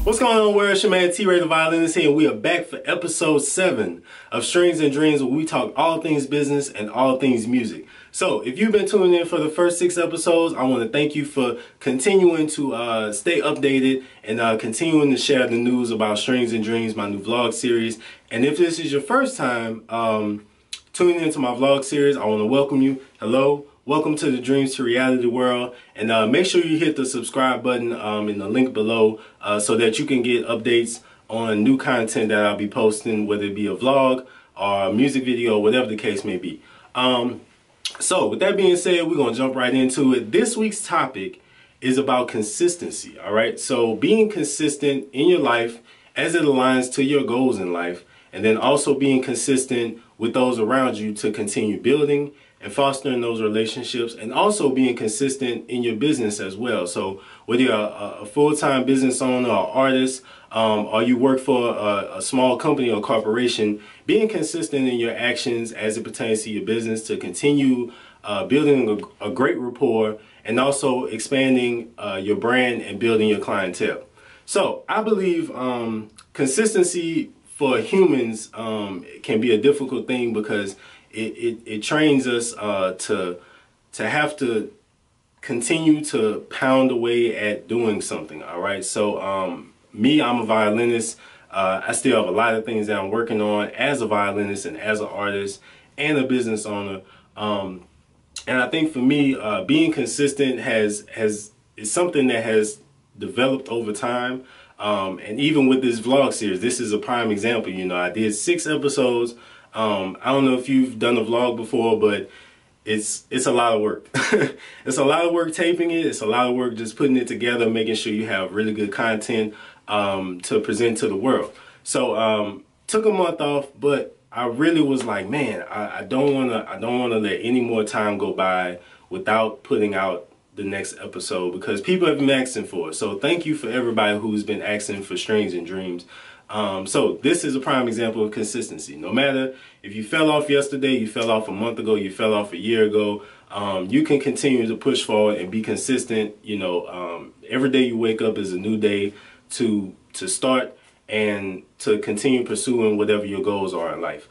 What's going on, world? It's your man T-Ray the Violinist here, and we are back for episode 7 of Strings and Dreams, where we talk all things business and all things music. So if you've been tuning in for the first 6 episodes, I want to thank you for continuing to stay updated and continuing to share the news about Strings and Dreams, my new vlog series. And if this is your first time tuning into my vlog series, I want to welcome you. Hello. Welcome to the Dreams to Reality world, and make sure you hit the subscribe button in the link below so that you can get updates on new content that I'll be posting, whether it be a vlog or a music video, whatever the case may be. So with that being said, we're going to jump right into it. This week's topic is about consistency, all right? So being consistent in your life as it aligns to your goals in life, and then also being consistent with those around you to continue building and fostering those relationships, and also being consistent in your business as well. So whether you're a full-time business owner or artist, or you work for a small company or corporation, being consistent in your actions as it pertains to your business to continue building a great rapport and also expanding your brand and building your clientele. So I believe consistency for humans can be a difficult thing because it trains us to have to continue to pound away at doing something. All right. So I'm a violinist. I still have a lot of things that I'm working on as a violinist and as an artist and a business owner. And I think for me, being consistent is something that has developed over time. And even with this vlog series, this is a prime example. You know, I did 6 episodes. I don't know if you've done a vlog before, but it's a lot of work. It's a lot of work taping it. It's a lot of work just putting it together, making sure you have really good content to present to the world. So took a month off, but I really was like, man, I don't wanna let any more time go by without putting out the next episode, because people have been asking for it. So thank you for everybody who's been asking for Strings and Dreams. So this is a prime example of consistency. No matter if you fell off yesterday, you fell off a month ago, you fell off a year ago, you can continue to push forward and be consistent. You know, every day you wake up is a new day to start and to continue pursuing whatever your goals are in life.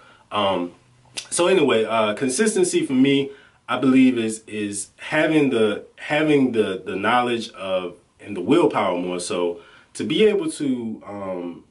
So anyway, consistency for me, I believe is having the knowledge of and the willpower more so to be able to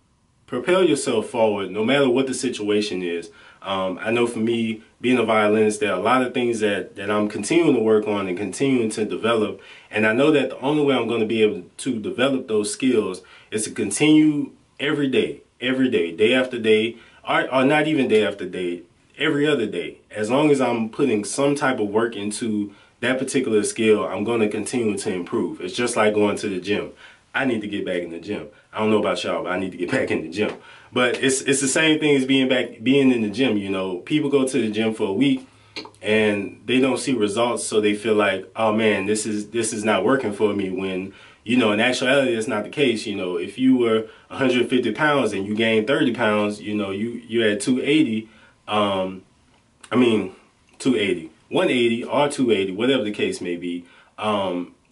propel yourself forward no matter what the situation is. I know for me, being a violinist, there are a lot of things that I'm continuing to work on and continuing to develop. And I know that the only way I'm going to be able to develop those skills is to continue every day, day after day, or not even day after day, every other day. As long as I'm putting some type of work into that particular skill, I'm going to continue to improve. It's just like going to the gym. I need to get back in the gym. I don't know about y'all, but I need to get back in the gym. But it's the same thing as being in the gym. You know, people go to the gym for a week and they don't see results, so they feel like, oh man, this is not working for me. When, you know, in actuality, that's not the case. You know, if you were 150 pounds and you gained 30 pounds, you know, you're at 280. 280, 180 or 280, whatever the case may be.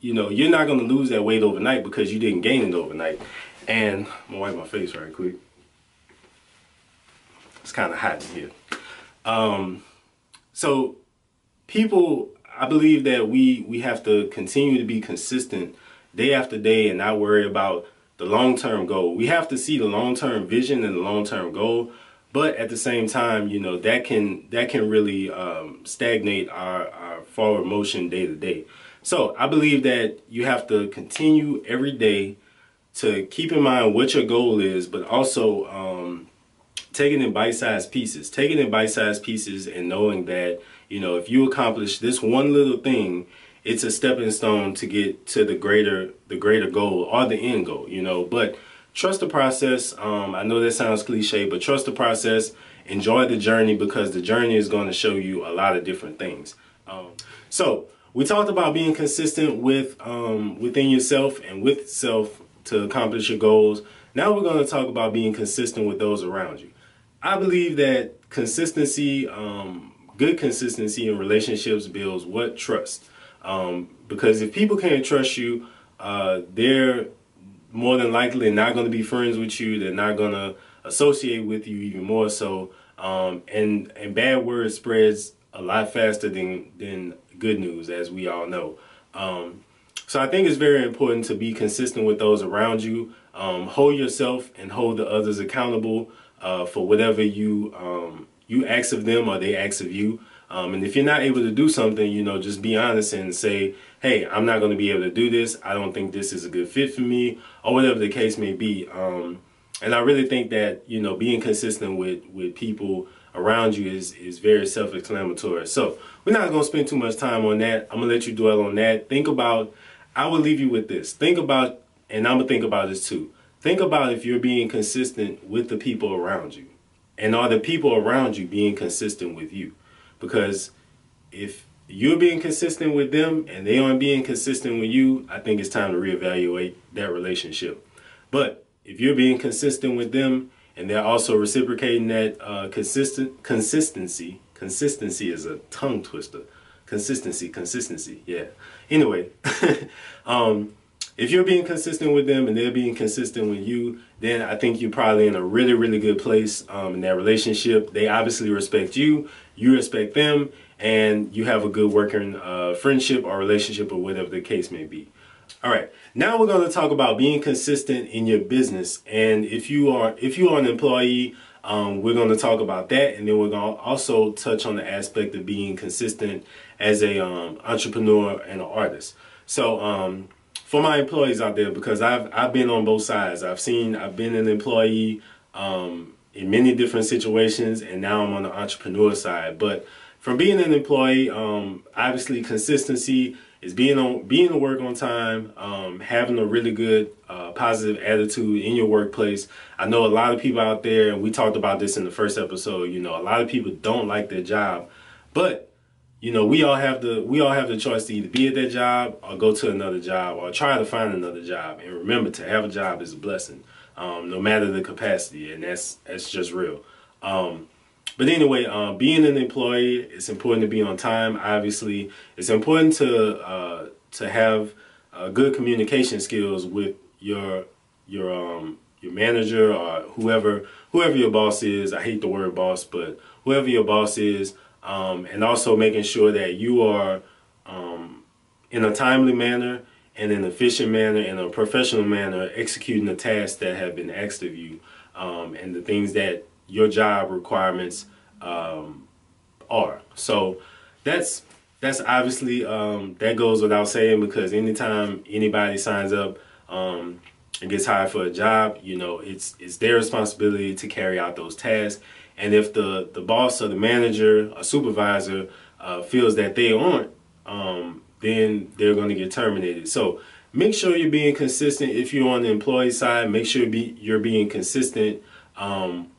You know, you're not going to lose that weight overnight because you didn't gain it overnight. And I'm going to wipe my face right quick. It's kind of hot in here. So people, I believe that we have to continue to be consistent day after day and not worry about the long-term goal. We have to see the long-term vision and the long-term goal. But at the same time, you know, that can really stagnate our forward motion day to day. So I believe that you have to continue every day to keep in mind what your goal is, but also taking in bite-sized pieces. Taking in bite-sized pieces and knowing that, you know, if you accomplish this one little thing, it's a stepping stone to get to the greater goal or the end goal, you know. But trust the process. I know that sounds cliche, but trust the process. Enjoy the journey, because the journey is going to show you a lot of different things. So we talked about being consistent with within yourself and with self to accomplish your goals. Now we're going to talk about being consistent with those around you. I believe that consistency, good consistency in relationships builds what? Trust. Because if people can't trust you, they're more than likely not going to be friends with you. They're not going to associate with you even more so. And bad word spreads a lot faster than good news, as we all know. So I think it's very important to be consistent with those around you. Hold yourself and hold the others accountable for whatever you ask of them or they ask of you. And if you're not able to do something, just be honest and say, hey, I'm not going to be able to do this. I don't think this is a good fit for me, or whatever the case may be. And I really think that, being consistent with people around you is very self-explanatory. So we're not going to spend too much time on that. I'm going to let you dwell on that. I will leave you with this. Think about, and I'm going to think about this too. Think about if you're being consistent with the people around you. And are the people around you being consistent with you? Because if you're being consistent with them and they aren't being consistent with you, I think it's time to reevaluate that relationship. But if you're being consistent with them and they're also reciprocating that consistency is a tongue twister. Consistency, yeah. Anyway, if you're being consistent with them and they're being consistent with you, then I think you're probably in a really, really good place in that relationship. They obviously respect you, you respect them, and you have a good working friendship or relationship or whatever the case may be. All right, now we're going to talk about being consistent in your business. And if you are an employee, we're going to talk about that, and then we're going to also touch on the aspect of being consistent as a entrepreneur and an artist. So for my employees out there, because I've been on both sides. I've been an employee in many different situations, and now I'm on the entrepreneur side. But from being an employee, obviously consistency is being to work on time, having a really good positive attitude in your workplace. I know a lot of people out there, and we talked about this in the first episode, a lot of people don't like their job, but we all have the choice to either be at that job or go to another job or try to find another job. And remember, to have a job is a blessing, no matter the capacity, and that's just real. But anyway, being an employee, it's important to be on time. Obviously, it's important to have good communication skills with your manager or whoever your boss is. I hate the word boss, but whoever your boss is, and also making sure that you are in a timely manner and in an efficient manner and a professional manner executing the tasks that have been asked of you, and the things that your job requirements are. So that's obviously that goes without saying, because anytime anybody signs up and gets hired for a job, it's their responsibility to carry out those tasks. And if the boss or the manager or supervisor feels that they aren't, then they're going to get terminated. So make sure you're being consistent. If you're on the employee side, make sure you're being consistent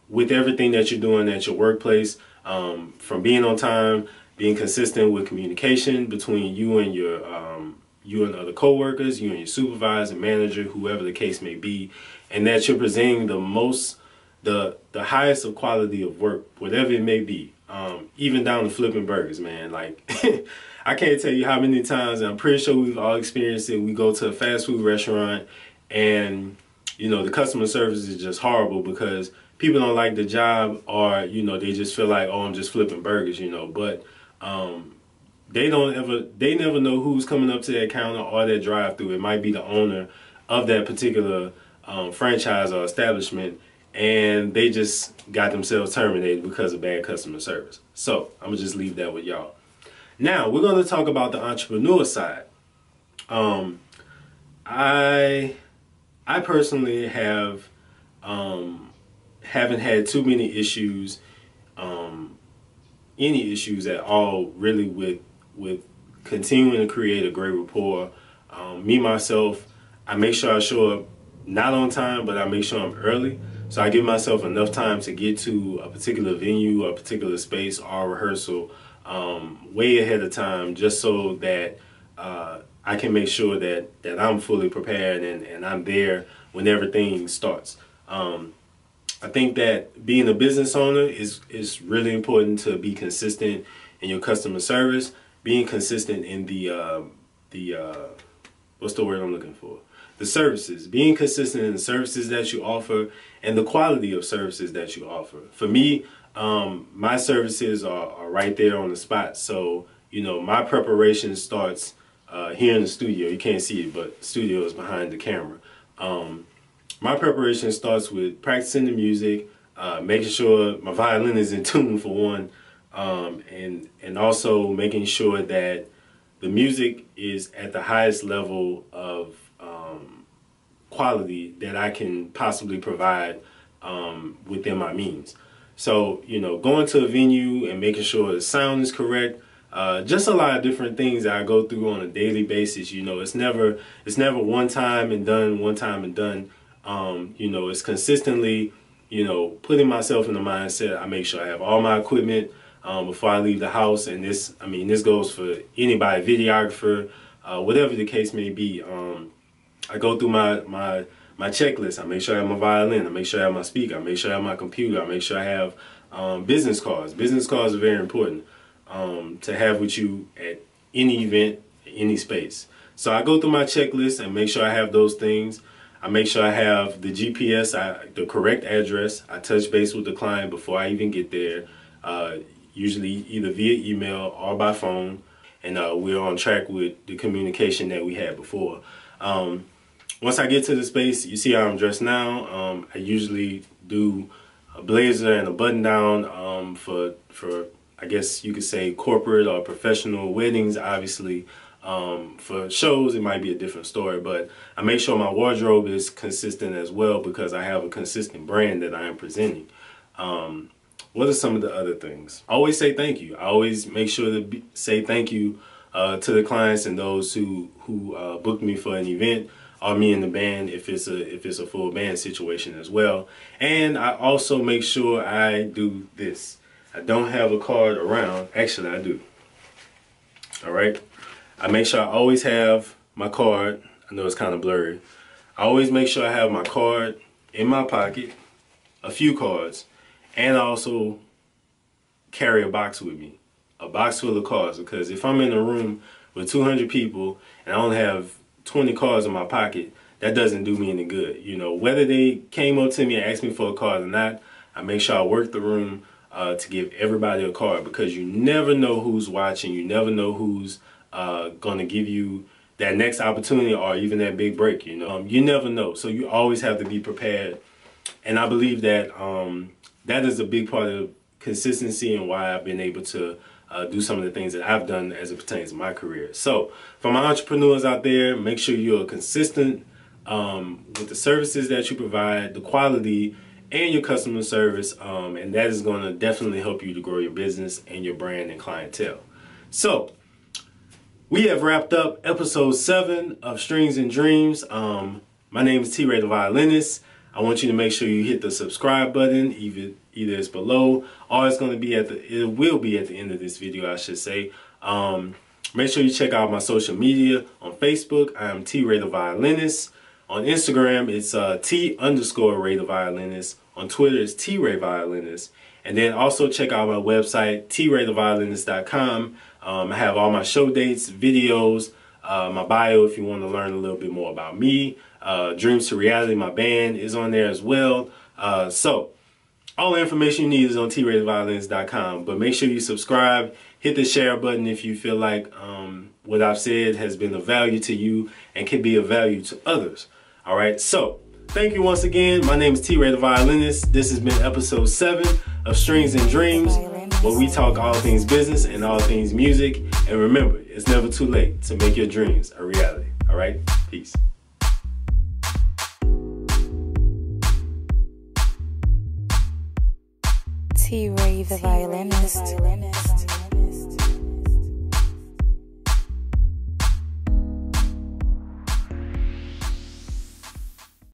with everything that you're doing at your workplace, from being on time, being consistent with communication between you and you and other coworkers, you and your supervisor, manager, whoever the case may be, and that you're presenting the highest of quality of work, whatever it may be, even down to flipping burgers, man. Like, I can't tell you how many times, and I'm pretty sure we've all experienced it, we go to a fast food restaurant and the customer service is just horrible because people don't like the job, or they just feel like, oh, I'm just flipping burgers, but they never know who's coming up to that counter or that drive-through. It might be the owner of that particular franchise or establishment, and they just got themselves terminated because of bad customer service. So I'm gonna just leave that with y'all. Now we're gonna talk about the entrepreneur side. I personally haven't had too many issues, any issues at all, really, with continuing to create a great rapport. Me myself, I make sure I show up not on time, but I make sure I'm early. So I give myself enough time to get to a particular venue or a particular space or rehearsal way ahead of time, just so that I can make sure that I'm fully prepared and I'm there when everything starts. I think that being a business owner is really important, to be consistent in your customer service, being consistent in the what's the word I'm looking for? the services, being consistent in the services that you offer and the quality of services that you offer. For me, my services are right there on the spot. So, you know, my preparation starts here in the studio. You can't see it, but the studio is behind the camera. My preparation starts with practicing the music, making sure my violin is in tune for one, and also making sure that the music is at the highest level of quality that I can possibly provide within my means. So, you know, going to a venue and making sure the sound is correct, just a lot of different things that I go through on a daily basis. You know, it's never one time and done. You know, it's consistently, you know, putting myself in the mindset. I make sure I have all my equipment before I leave the house, and this goes for anybody, videographer, whatever the case may be. I go through my checklist. I make sure I have my violin. I make sure I have my speaker. I make sure I have my computer. I make sure I have business cards. Business cards are very important to have with you at any event, any space. So I go through my checklist and make sure I have those things. I make sure I have the GPS, the correct address. I touch base with the client before I even get there, usually either via email or by phone, and we're on track with the communication that we had before. Once I get to the space, you see how I'm dressed now. I usually do a blazer and a button down for I guess you could say corporate or professional weddings. Obviously, for shows it might be a different story, but I make sure my wardrobe is consistent as well because I have a consistent brand that I am presenting. What are some of the other things? I always say thank you. I always make sure to say thank you to the clients and those who booked me for an event, or me and the band if it's a full band situation as well. And I also make sure I do this. I don't have a card around. Actually, I do. All right. I make sure I always have my card. I know it's kind of blurry. I always make sure I have my card in my pocket, a few cards, and I also carry a box with me, a box full of cards, because if I'm in a room with 200 people and I only have 20 cards in my pocket, that doesn't do me any good. You know, whether they came up to me and asked me for a card or not, I make sure I work the room to give everybody a card, because you never know who's watching. You never know who's gonna give you that next opportunity or even that big break. You know, you never know. So you always have to be prepared. And I believe that that is a big part of consistency and why I've been able to do some of the things that I've done as it pertains to my career. So for my entrepreneurs out there, make sure you're consistent with the services that you provide, the quality, and your customer service, and that is going to definitely help you to grow your business and your brand and clientele. So we have wrapped up episode 7 of Strings and Dreams. My name is T-Ray the Violinist. I want you to make sure you hit the subscribe button, either it's below or it will be at the end of this video, I should say. Make sure you check out my social media. On Facebook, I'm T-Ray the Violinist. On Instagram, it's T_Ray the Violinist. On Twitter, it's T-Ray Violinist. And then also check out my website, traytheviolinist.com. I have all my show dates, videos, my bio if you want to learn a little bit more about me. Dreams to Reality, my band, is on there as well. So all the information you need is on traytheviolinist.com. But make sure you subscribe, hit the share button if you feel like what I've said has been of value to you and can be of value to others. All right, so thank you once again. My name is T-Ray the Violinist. This has been episode 7 of Strings and Dreams, where we talk all things business and all things music. And remember, it's never too late to make your dreams a reality. All right, peace. T-Ray the Violinist.